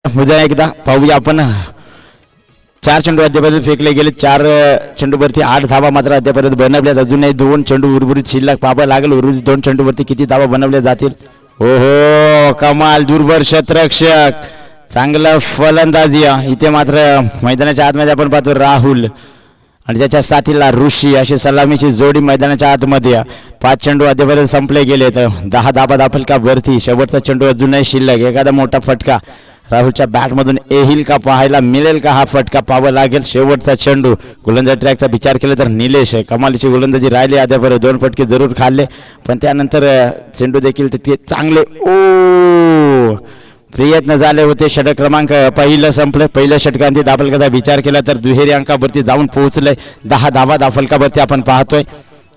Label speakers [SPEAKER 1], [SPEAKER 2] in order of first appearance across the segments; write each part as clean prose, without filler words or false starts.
[SPEAKER 1] पुन्हा एकदा पाहूया आपण. 4 चेंडू अद्यापर्यंत फेकले गेले. 4 चेंडूवरती 8 धावा मात्र अद्यापर्यंत बनवल्यात. अजूनही 2 चेंडू उर्वरित शिल्लक पाहावं लागेल. उर्वरित 2 चेंडूवरती किती धावा बनवल्या जातील. हो हो, कमाल, दूरभर शतरक्षक, चांगलं फलंदाजी. इथे मात्र मैदानाच्या आतमध्ये आपण पाहतो राहुल आणि त्याच्या साथीला ऋषी अशी सलामीची जोडी मैदानाच्या आतमध्ये. 5 चेंडू अद्यापर्यंत संपले गेले तर 10 धाबा दाफलका वरती. शेवटचा चेंडू अजूनही शिल्लक. एखादा मोठा फटका राहुलच्या बॅटमधून येईल का, पाहायला मिळेल का, हा फटका पाहावा लागेल. शेवटचा चेंडू. गोलंदाज ट्रॅकचा विचार केला तर निलेश कमालीची गोलंदाजी राहिली. अद्यापर्यंत 2 फटके जरूर खाल्ले पण त्यानंतर चेंडू देखील ते चांगले प्रयत्न झाले होते. षटक क्रमांक पहिलं संपलं. पहिल्या षटकांती दाफलकाचा विचार केला तर दुहेरी अंकावरती जाऊन पोहोचलंय. 10 धावा दाफलकावरती आपण पाहतोय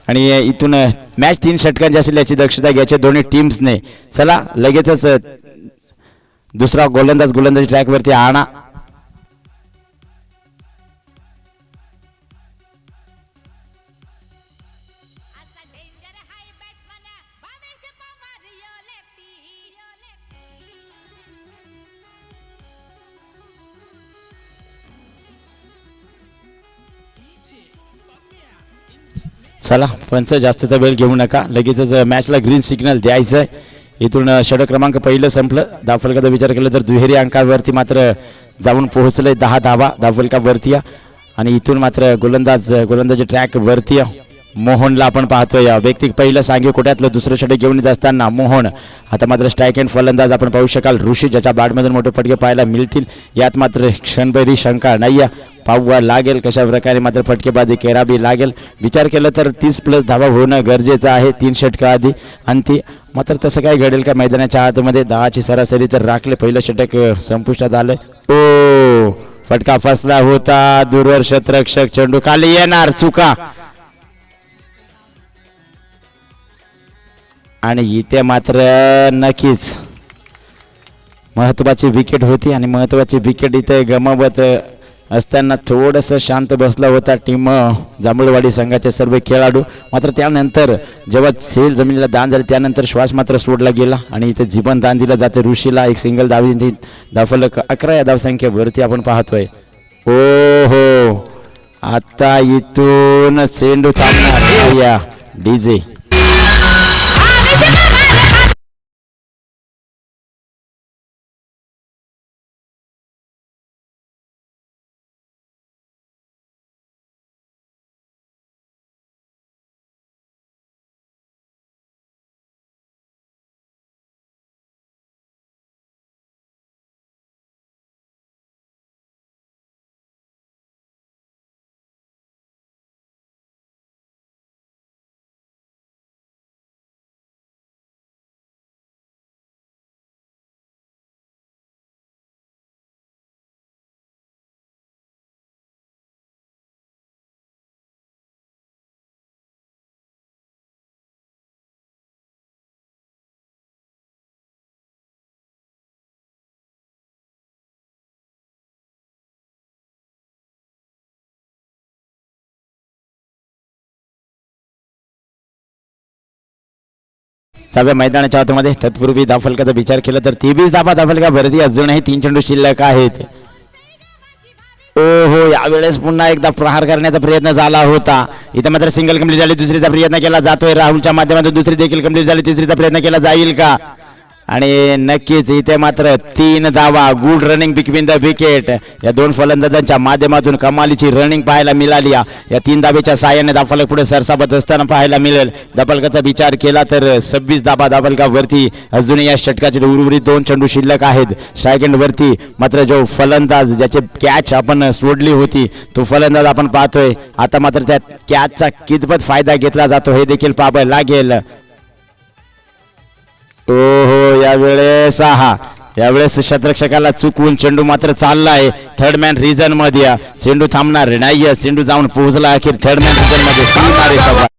[SPEAKER 1] आणि इथून मॅच 3 षटकांची असेल याची दक्षता घ्यायची दोन्ही टीम्सने. चला लगेचच दुसरा गोलंदाजी ट्रॅकवरती आणा. चला पंच जास्तचा वेळ घेऊ नका. लगेचच मॅचला ग्रीन सिग्नल द्यायचं आहे. इथून षटक क्रमांक पहिलं संपलं. दाफलकाचा विचार केला तर दुहेरी अंकावरती मात्र जाऊन पोहोचलंय. 10 धावा दाफलकावरती आणि इथून मात्र गोलंदाजी ट्रॅक वरती मोहनला आपण पाहतोय. व्यक्तिक पहिलं सांगे कोट्यातलं दुसरं षटक घेऊन येत असताना मोहन आता मात्र स्ट्राईक अँड फलंदाज आपण पाहू शकाल. ऋषी ज्याच्या बॅटमधून मोठे फटके पाहायला मिळतील. यात मात्र क्षणभरी शंका नाही. पाहावा लागेल कशा प्रकारे मात्र फटकेबाजी करावी लागेल. विचार केला तर 30+ धावा होणं गरजेचं आहे 3 षटका आधी. अंती मात्र तसं काय घडेल का मैदानाच्या आतमध्ये. 10ची सरासरी तर राखले. पहिलं षटक संपुष्टात आलं. फटका फसला होता. दूरवर शतरक्षक, चेंडू खाली येणार, चुका. आणि इथे मात्र नक्कीच महत्त्वाची विकेट होती आणि महत्त्वाची विकेट इथे गमावत असताना थोडंसं शांत बसला होता टीम जांभूळवाडी संघाचे सर्व खेळाडू. मात्र त्यानंतर जेव्हा सेल जमिनीला दान झाले त्यानंतर श्वास मात्र सोडला गेला आणि इथे जीवन दान दिलं जाते. ऋषीला एक सिंगल धावी दाफलक 11 या धावसंख्येवरती आपण पाहतोय. हो, आता इथून चेंडू थांबणार डीजे. सगळ्या मैदानाच्या आतमध्ये तत्पूर्वी दाफलकाचा विचार केला तर 23 धावा दाफलकावरती अजूनही 3 चेंडू शिल्लक आहेत. हो, यावेळेस पुन्हा एकदा प्रहार करण्याचा प्रयत्न झाला होता. इथे मात्र सिंगल कंप्लीट झाली. दुसरीचा प्रयत्न केला जातोय राहुलच्या माध्यमातून. दुसरी देखील कंप्लीट झाली. तिसरीचा प्रयत्न केला जाईल का. आणि नक्कीच इथे मात्र 3 धावा. Good running between the wicket. या 2 फलंदाजांच्या माध्यमातून कमालीची रनिंग पाहायला मिळाली. या 3 धावेच्या साहाय्याने दाफलक पुढे सरसावत असताना पाहायला मिळेल. दाफलकाचा विचार केला तर 26 धावा दाफलकावरती. अजूनही या षटकाचे उर्वरित 2 चेंडू शिल्लक आहेत. स्ट्राईक एंड वरती मात्र जो फलंदाज ज्याचे कॅच आपण सोडली होती तो फलंदाज आपण पाहतोय. आता मात्र त्या कॅचचा कितपत फायदा घेतला जातो हे देखील पाहावं लागेल. यावेळेस शतरक्षकाला चुकवून चेंडू मात्र चाललाय थर्ड मॅन रिजन मध्ये. चेंडू थांबणार नाही. चेंडू जाऊन पोहोचला अखेर थर्ड मॅन रिजन मध्ये.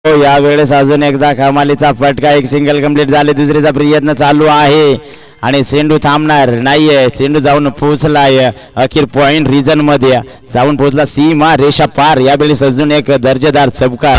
[SPEAKER 1] हो यावेळेस अजून एकदा कमालीचा फटका एक सिंगल कंप्लीट झाले दुसरीचा प्रयत्न चालू आहे आणि चेंडू थांबणार नाहीये चेंडू जाऊन पोहोचलाय अखेर पॉइंट रिजन मध्ये जाऊन पोहोचला सीमा रेषा पार यावेळेस अजून एक दर्जेदार चौकार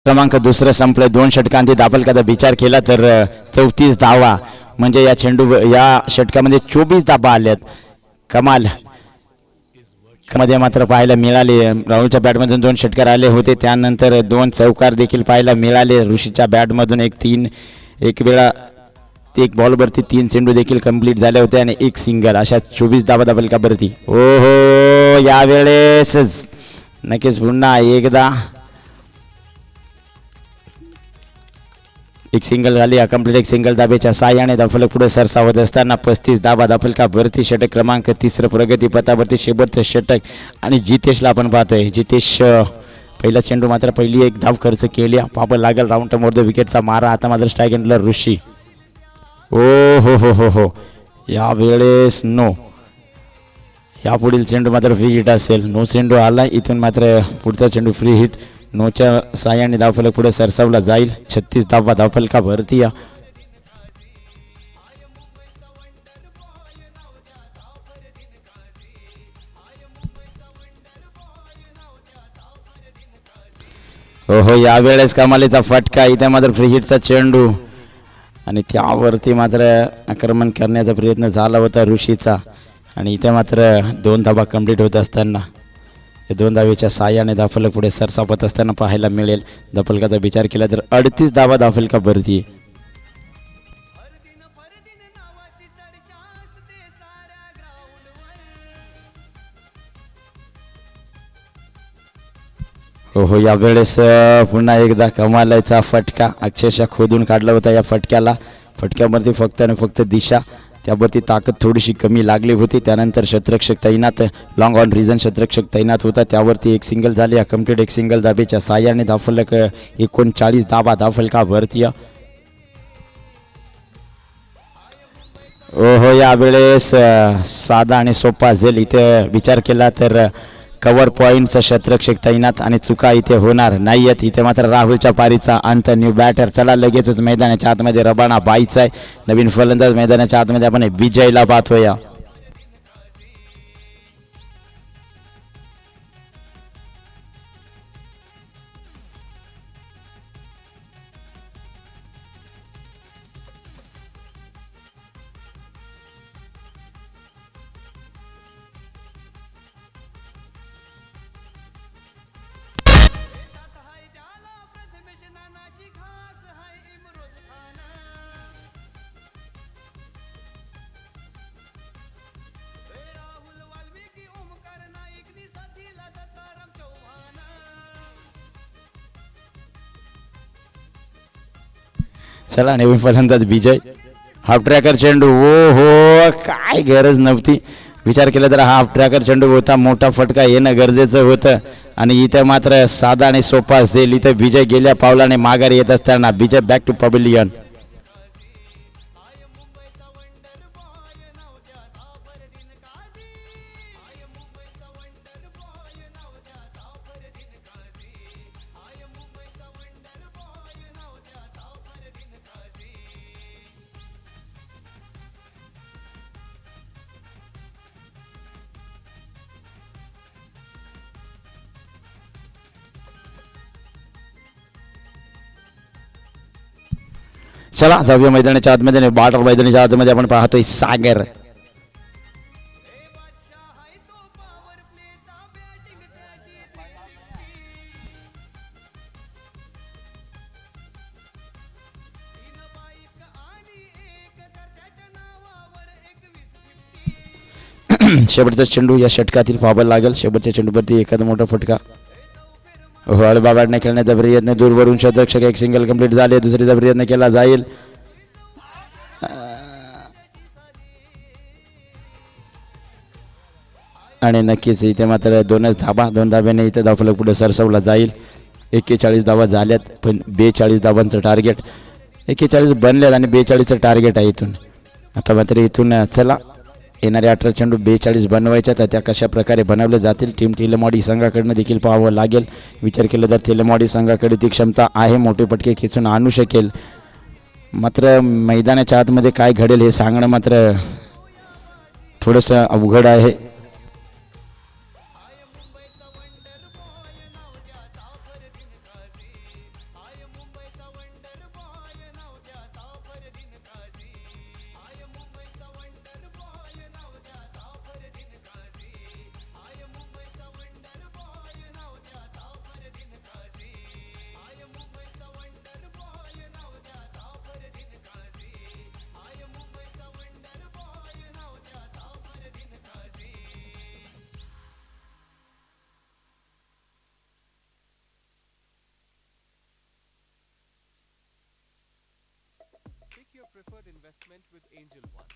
[SPEAKER 1] क्रमांक दुसरं संपलं 2 षटकांती दाबलकाचा विचार केला तर 34 धावा म्हणजे या या षटकामध्ये 24 धावा आल्यात कमाल मध्ये मात्र पाहायला मिळाले राहुलच्या बॅटमधून 2 षटकार आले होते त्यानंतर 2 चौकार देखील पाहायला मिळाले ऋषीच्या बॅटमधून एक वेळा एक बॉलवरती 3 चेंडू देखील कंप्लीट झाले होते आणि एक सिंगल अशा 24 धावा दाबलकावरती ओहो यावेळेस नक्कीच पुन्हा एकदा एक सिंगल झाली अकम्प्लीट एक सिंगल दाबेच्या साह्याने दाफलक पुढे सरसावत असताना 35 धावा दाफलकावरती षटक क्रमांक 3 प्रगती पथावरती शेवटचं षटक आणि जितेशला आपण पाहतोय जितेश पहिला चेंडू मात्र पहिली एक धाव खर्च केली पाप लागल राऊंड मोर द विकेटचा मारा आता मात्र स्ट्राईक एंडला ऋषी ओ हो यावेळेस नो यापुढील चेंडू मात्र फ्री हिट असेल नो चेंडू आला इथून मात्र पुढचा चेंडू फ्री हिट नोच्या साह्याने धावफलक पुढे सरसावला जाईल 36 धावा धावफलकावरती हो यावेळेस कमालीचा फटका इथे मात्र फ्री हिटचा चेंडू आणि त्यावरती मात्र आक्रमण करण्याचा प्रयत्न झाला होता ऋषीचा आणि इथे मात्र 2 धावा कंप्लीट होत असताना 2 धावेच्या साह्याने धावफलक पुढे सरसावत असताना पाहायला मिळेल धावफलकाचा विचार केला तर 38 धावा धावफलकावरती हो यावेळेस पुन्हा एकदा कमालीचा फटका अक्षरशः खोदून काढला होता या फटक्यावरती फक्त आणि फक्त दिशा त्यावरती ताकद थोडीशी कमी लागली होती त्यानंतर शतरक्षक तैनात लॉंग ऑन रिजन शतरक्षक तैनात होता त्यावरती एक सिंगल झाली कंप्लीट एक सिंगल धाबेच्या साह्याने धावफलक 39 धावा धावफलकावरती ओहो यावेळेस साधा आणि सोपा झेल इथे विचार केला तर कव्हर पॉईंटचा शतरक्षक तैनात आणि चुका इथे होणार नाहीयेत इथे मात्र राहुलच्या पारीचा अंत न्यू बॅटर चला लगेचच मैदानाच्या आतमध्ये रबाना बाईचा आहे नवीन फलंदाज मैदानाच्या आतमध्ये आपण विजयला पाहतोया चला नवीन फलंदाज विजय हाफ ट्रॅकर चेंडू हो काय गरज नव्हती विचार केला तर हाफ ट्रॅकर चेंडू होता मोठा फटका येणं गरजेचं होतं आणि इथे मात्र साधा आणि सोपा असेल इथे विजय गेल्या पावलाने माघारी येत असताना विजय बॅक टू पवेलियन चला जाऊया मैदानाच्या आतमध्ये बॉर्डर मैदानाच्या आतमध्ये आपण पाहतोय सागर शेवटचा चेंडू या षटकातील फावल लागेल शेवटच्या चेंडूवरती एखादा मोठा फटका हळबा बॅटने खेळण्याचा प्रयत्न दूरवरून शतरक्षक एक सिंगल कंप्लीट झाले दुसरीचा प्रयत्न केला जाईल आणि नक्कीच इथे मात्र दोन धाब्याने इथे धावफलक पुढे सरसवला जाईल. 41 धावा झाल्यात, पण 42 धावांचं टार्गेट. 41 बनल्यात आणि 42चं टार्गेट आहे इथून. आता मात्र इथून चला येणारे 18 चेंडू 42 बनवायच्या, तर त्या कशा प्रकारे बनवले जातील टीम तेलमवाडी संघाकडनं देखील पाहावं लागेल. विचार केला तर तेलमवाडी संघाकडे ती क्षमता आहे, मोठे पटके खेचून आणू शकेल. मात्र मैदानाच्या आतमध्ये काय घडेल हे सांगणं मात्र थोडंसं अवघड आहे.
[SPEAKER 2] Pick your preferred investment with Angel One.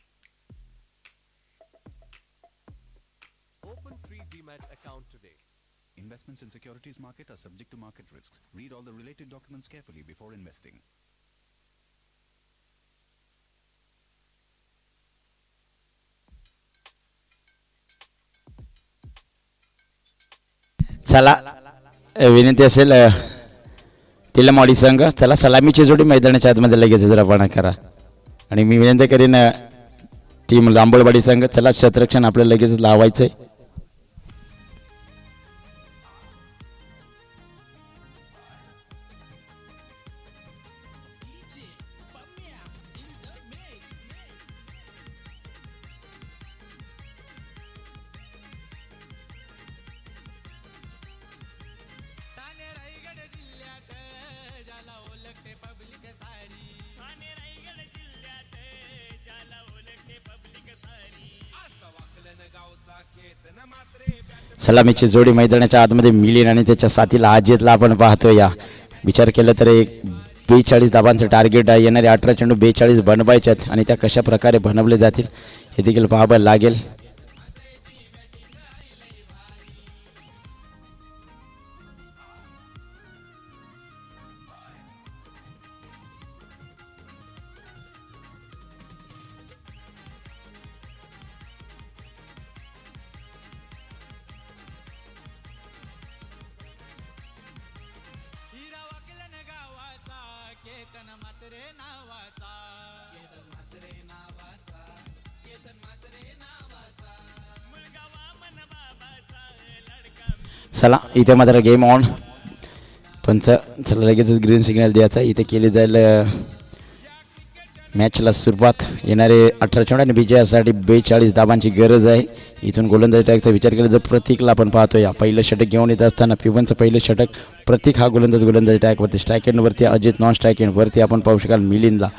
[SPEAKER 2] Open free Demat account today.
[SPEAKER 3] Investments in securities market are subject to market risks. Read all the related documents carefully before investing.
[SPEAKER 1] चला विनंती असेल तेलमवाडी संघ, चला सलामीची जोडी मैदानाच्या आतमध्ये लगेच रवाना करा. आणि मी विनंती करीन टीम लांबोळवाडी संघ, चला क्षेत्ररक्षण आपल्याला लगेच लावायचंय. सलामीची जोडी मैदानाच्या आतमध्ये मिलिंद आणि त्याच्या साथीला अजितला आपण पाहतो. या विचार केला तर एक 42 धावांचं टार्गेट आहे. येणारे 18 चेंडू 42 बनवायचे आहेत आणि त्या कशा प्रकारे बनवले जातील हे देखील पाहावं लागेल. चला इथे मात्र गेम ऑन. पंच चला लगेचच ग्रीन सिग्नल द्यायचा. इथे केली जाईल मॅचला सुरुवात. येणारे 18 चेंडू आणि विजयासाठी 42 धावांची गरज आहे. इथून गोलंदाजी टॅकचा विचार केला तर प्रतीकला आपण पाहतो. या पहिलं षटक घेऊन येत असताना पिवनचं पहिलं षटक. प्रतीक हा गोलंदाजी टॅकवरती, स्ट्राईक एंडवरती अजित, नॉन स्ट्राईक एंडवरती आपण पाहू शकाल मिलिंदला.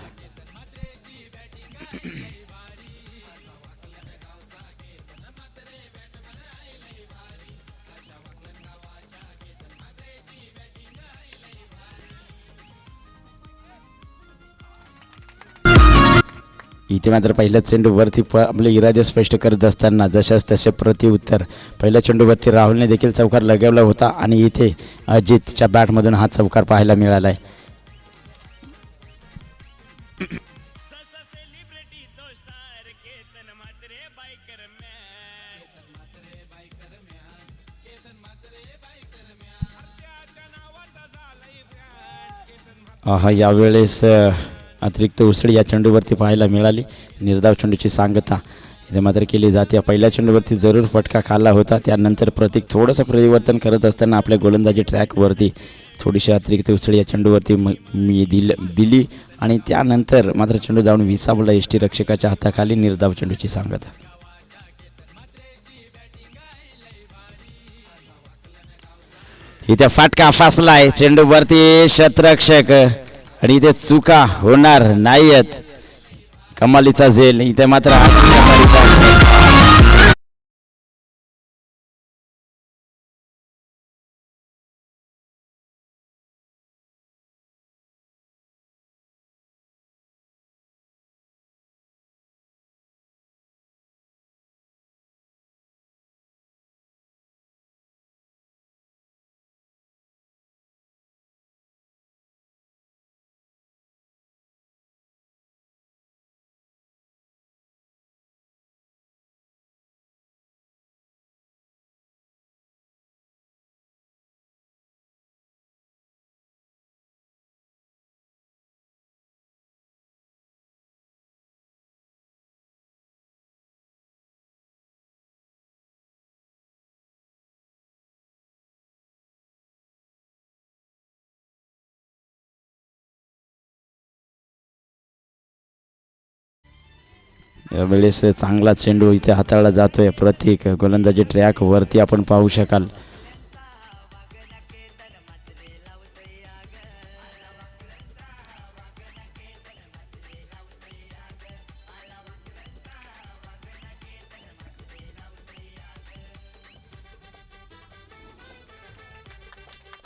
[SPEAKER 1] इथे मात्र पहिल्या चेंडूवरती आपले इरादे स्पष्ट करत असताना जशाच तसे प्रत्युत्तर. पहिल्या चेंडूवरती राहुलने देखील चौकार लगावला होता आणि इथे अजितच्या बॅटमधून हा चौकार पाहायला मिळाला आहे. यावेळेस अतिरिक्त उसळी या चेंडूवरती पाहायला मिळाली. निर्धाव चेंडूची सांगता इथे मात्र केली जाते. पहिल्या चेंडूवरती जरूर फटका खाल्ला होता. त्यानंतर प्रतीक थोडंसं परिवर्तन करत असताना आपल्या गोलंदाजी ट्रॅकवरती थोडीशी अतिरिक्त उसळी या चेंडूवरती मी दिली आणि त्यानंतर मात्र चेंडू जाऊन विसावला यष्टीरक्षकाच्या हाताखाली. निर्धाव चेंडूची सांगता. इथे फटका फसलाय चेंडूवरती क्षेत्ररक्षक आणि इथे चुका होणार नाहीयेत. कमालीचा झेल इथे मात्र त्यावेळेस चांगला चेंडू इथे हाताळला जातोय. प्रत्येक गोलंदाजी ट्रॅक वरती आपण पाहू शकाल.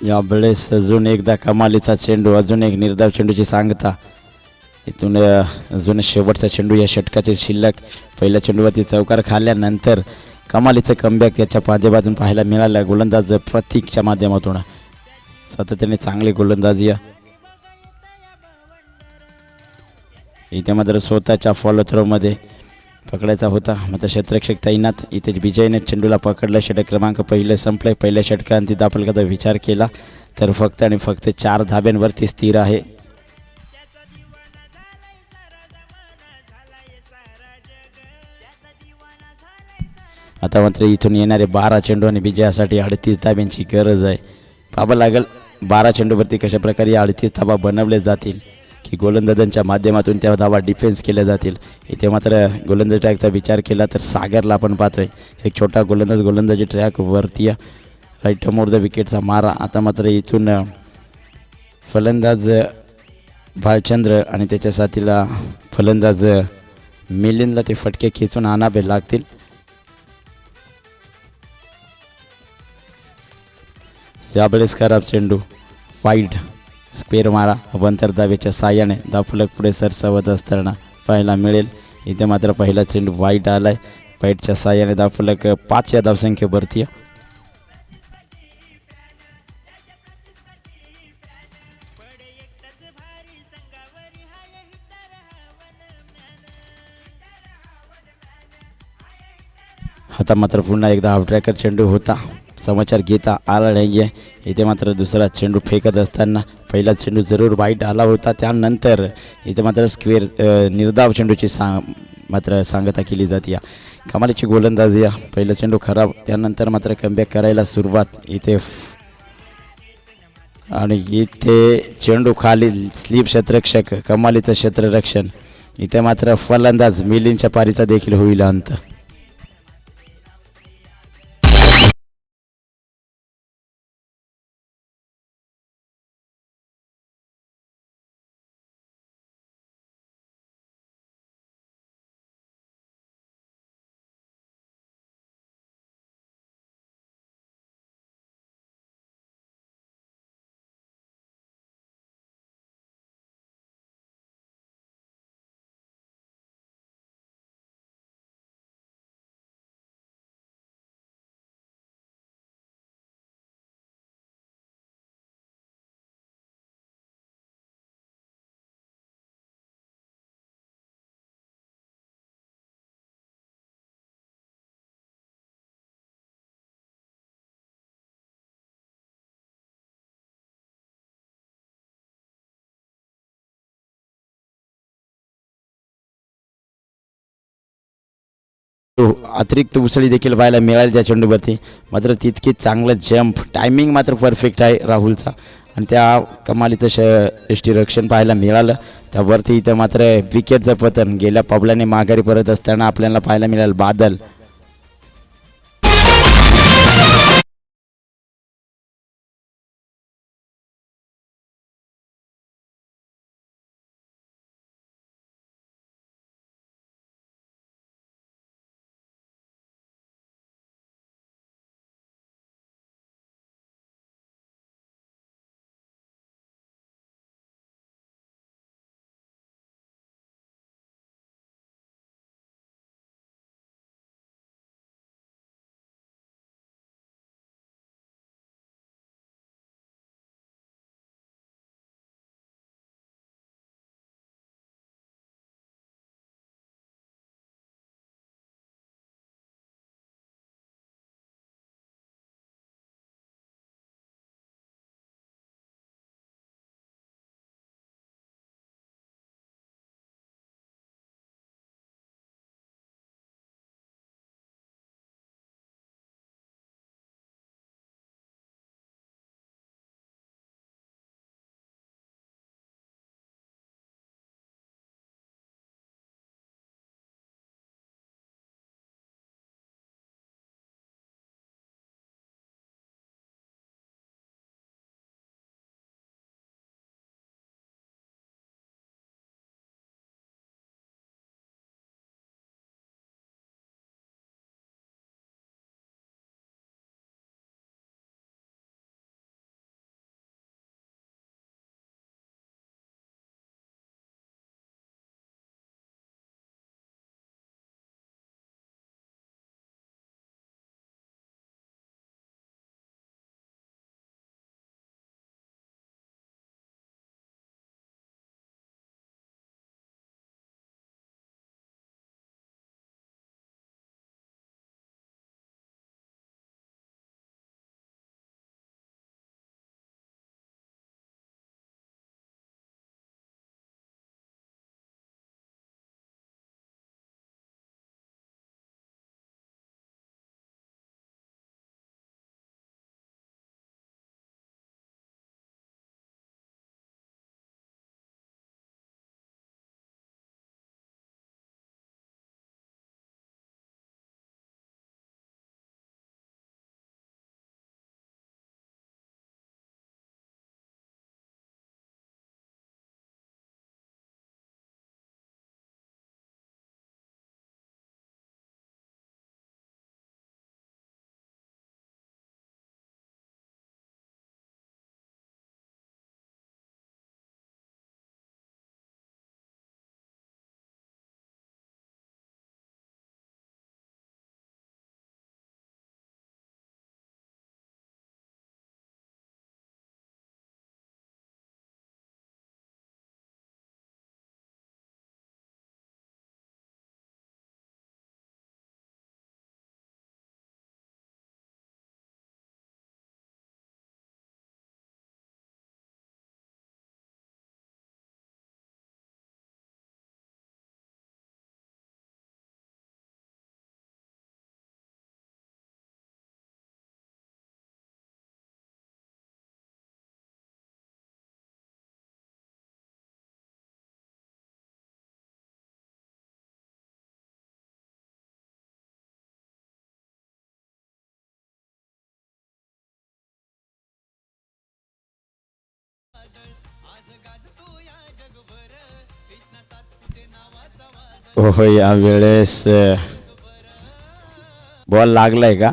[SPEAKER 1] यावेळेस अजून एकदा कमालीचा चेंडू, अजून एक निर्धाव चेंडूची सांगता. इथून अजून शेवटचा चेंडू या षटकाचे शिल्लक. पहिल्या चेंडूवरती चौकार खाल्ल्यानंतर कमालीचं कमबॅक त्याच्या माध्यमातून पाहायला मिळालं. गोलंदाज प्रतीकच्या माध्यमातून सातत्याने चांगली गोलंदाजी. इथे मात्र स्वतःच्या फॉलो थ्रोमध्ये पकडायचा होता, मात्र क्षेत्ररक्षक तैनात. इथे विजयने चेंडूला पकडलं. षटक क्रमांक पहिलं संपलंय. पहिल्या षटकांती दाफलकाचा विचार केला तर फक्त आणि फक्त 4 धाब्यांवरती स्थिर आहे. आता मात्र इथून येणारे 12 चेंडू आणि विजयासाठी 38 धाब्यांची गरज आहे. पाहावं लागेल 12 चेंडूवरती कशा प्रकारे 38 धाबा बनवले जातील, की गोलंदाजांच्या माध्यमातून त्या धावा डिफेन्स केल्या जातील. इथे मात्र गोलंदाजी ट्रॅकचा विचार केला तर सागरला आपण पाहतोय. एक छोटा गोलंदाजी ट्रॅक वरती राईट मोर द विकेटचा मारा. आता मात्र इथून फलंदाज भालचंद्र आणि त्याच्या साथीला फलंदाज मिलिंदला ते फटके खेचून आणावे लागतील. यावेळेस खराब चेंडू, वाईड स्क्वेअर मारा अवंतर धावेच्या साह्याने दाफलक पुढे सरसावत असताना पाहायला मिळेल. इथे मात्र पहिला चेंडू वाईड आलाय. वाईडच्या साह्याने दाफलक 5 या धावसंख्येवरती. आता मात्र पुन्हा एकदा हाफ ट्रॅकर चेंडू होता, समाचार घेता आला नाही आहे. इथे मात्र दुसरा चेंडू फेकत असताना पहिला चेंडू जरूर वाईट आला होता. त्यानंतर इथे मात्र स्क्वेअर निर्धाव चेंडूची मात्र सांगता केली जाते. कमालीची गोलंदाजी. पहिला चेंडू खराब, त्यानंतर मात्र कमबॅक करायला सुरुवात. इथे आणि इथे चेंडू खाली स्लीप क्षेत्ररक्षक, कमालीचं क्षेत्ररक्षण. इथे मात्र फलंदाज मिलिंदच्या पारीचा देखील होईल अंत. अतिरिक्त उसळी देखील पाहायला मिळाली त्या चेंडूवरती. मात्र तितकी चांगलं जंप, टायमिंग मात्र परफेक्ट आहे राहुलचा. आणि त्या कमालीचं यष्टीरक्षण पाहायला मिळालं. त्यावरती इथं मात्र विकेटचं पतन गेल्या पावलाने माघारी परत असताना आपल्याला पाहायला मिळालं. बादल हो या वेळेस बॉल लागलाय का?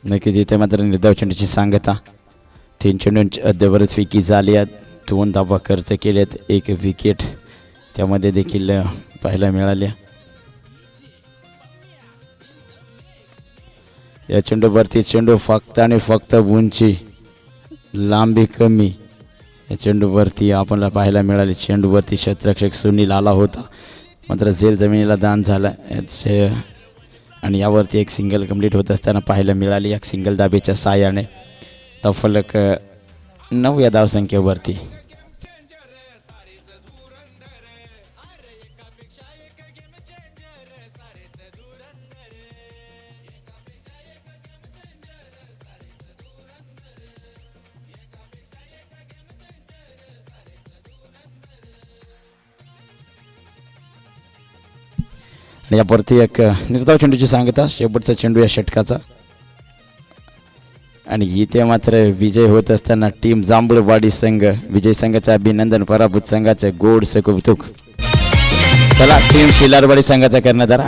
[SPEAKER 1] नक्कीच इथे मात्र निर्धाव चेंडूची सांगता. 3 चेंडूंची अद्यावरच फिकी झाली आहेत. 2 धावा खर्च केलेत. 1 विकेट त्यामध्ये देखील पाहायला मिळाल्या. या चेंडूवरती चेंडू फक्त आणि फक्त उंची लांबी कमी या चेंडूवरती आपल्याला पाहायला मिळाले. चेंडूवरती क्षेत्ररक्षक सुनील आला होता मात्र झेल जमिनीला दान झाला याचे आणि यावरती एक सिंगल कंप्लीट होत असताना पाहायला मिळाली. एक सिंगल दाबेच्या साहाय्याने धावफलक 9 या धावसंख्येवरती. आणि यावरती एक निर्धाव चेंडूची सांगता. शेवटचा चेंडू या षटकाचा आणि इथे मात्र विजय होत असताना टीम जांभूळवाडी संघ विजय संघाचे अभिनंदन. पराभूत संघाचे गोडसे कौतुक. चला टीम शिलारवाडी संघाचा करण्यात आला.